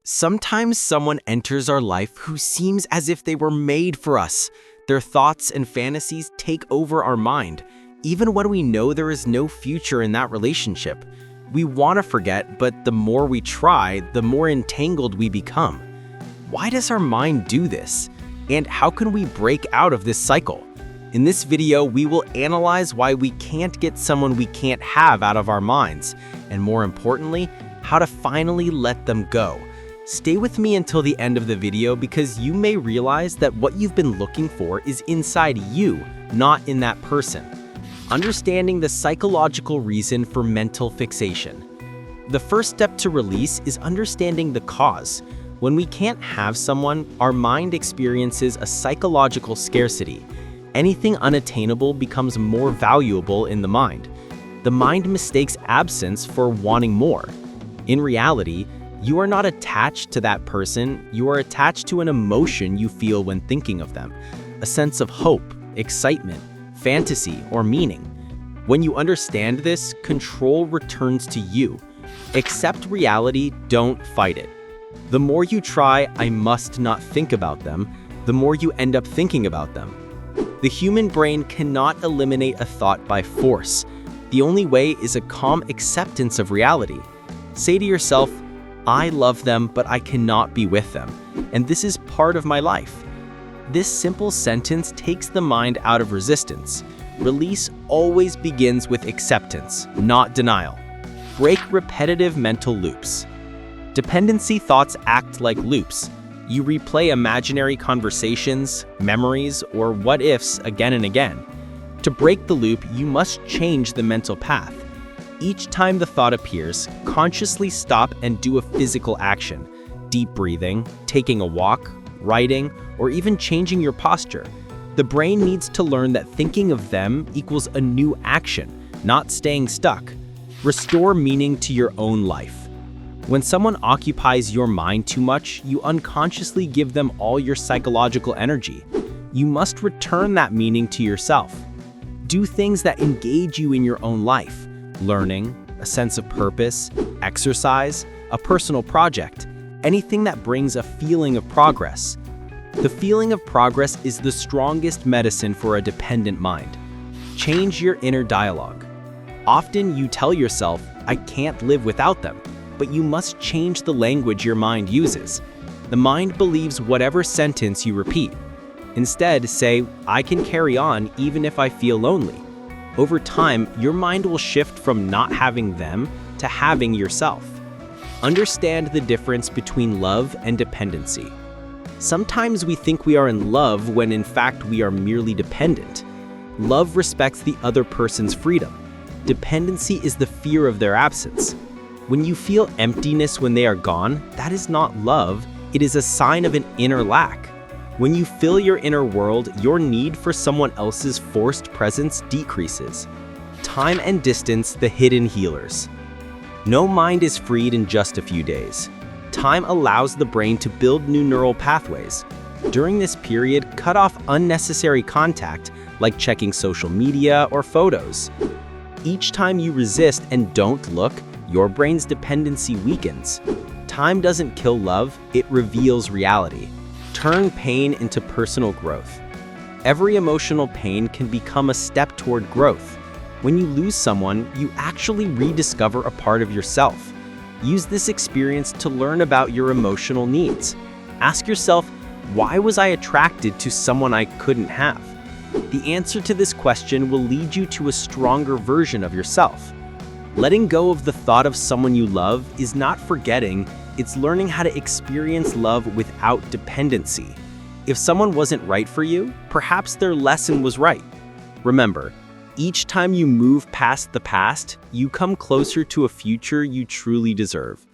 Sometimes someone enters our life who seems as if they were made for us. Their thoughts and fantasies take over our mind, even when we know there is no future in that relationship. We want to forget, but the more we try, the more entangled we become. Why does our mind do this? And how can we break out of this cycle? In this video, we will analyze why we can't get someone we can't have out of our minds, and more importantly, how to finally let them go. Stay with me until the end of the video because you may realize that what you've been looking for is inside you, not in that person. Understanding the psychological reason for mental fixation. The first step to release is understanding the cause. When we can't have someone, our mind experiences a psychological scarcity. Anything unattainable becomes more valuable in the mind. The mind mistakes absence for wanting more. In reality, you are not attached to that person, you are attached to an emotion you feel when thinking of them, a sense of hope, excitement, fantasy, or meaning. When you understand this, control returns to you. Accept reality, don't fight it. The more you try, I must not think about them, the more you end up thinking about them. The human brain cannot eliminate a thought by force. The only way is a calm acceptance of reality. Say to yourself, I love them, but I cannot be with them, and this is part of my life. This simple sentence takes the mind out of resistance. Release always begins with acceptance, not denial. Break repetitive mental loops. Dependency thoughts act like loops. You replay imaginary conversations, memories, or what-ifs again and again. To break the loop, you must change the mental path. Each time the thought appears, consciously stop and do a physical action. Deep breathing, taking a walk, writing, or even changing your posture. The brain needs to learn that thinking of them equals a new action, not staying stuck. Restore meaning to your own life. When someone occupies your mind too much, you unconsciously give them all your psychological energy. You must return that meaning to yourself. Do things that engage you in your own life. Learning, a sense of purpose, exercise, a personal project, anything that brings a feeling of progress. The feeling of progress is the strongest medicine for a dependent mind. Change your inner dialogue. Often you tell yourself, I can't live without them, but you must change the language your mind uses. The mind believes whatever sentence you repeat. Instead, say, I can carry on even if I feel lonely. Over time, your mind will shift from not having them to having yourself. Understand the difference between love and dependency. Sometimes we think we are in love when in fact we are merely dependent. Love respects the other person's freedom. Dependency is the fear of their absence. When you feel emptiness when they are gone, that is not love, it is a sign of an inner lack. When you fill your inner world, your need for someone else's forced presence decreases. Time and distance, the hidden healers. No mind is freed in just a few days. Time allows the brain to build new neural pathways. During this period, cut off unnecessary contact, like checking social media or photos. Each time you resist and don't look, your brain's dependency weakens. Time doesn't kill love, it reveals reality. Turn pain into personal growth. Every emotional pain can become a step toward growth. When you lose someone, you actually rediscover a part of yourself. Use this experience to learn about your emotional needs. Ask yourself, why was I attracted to someone I couldn't have? The answer to this question will lead you to a stronger version of yourself. Letting go of the thought of someone you love is not forgetting, it's learning how to experience love without dependency. If someone wasn't right for you, perhaps their lesson was right. Remember, each time you move past the past, you come closer to a future you truly deserve.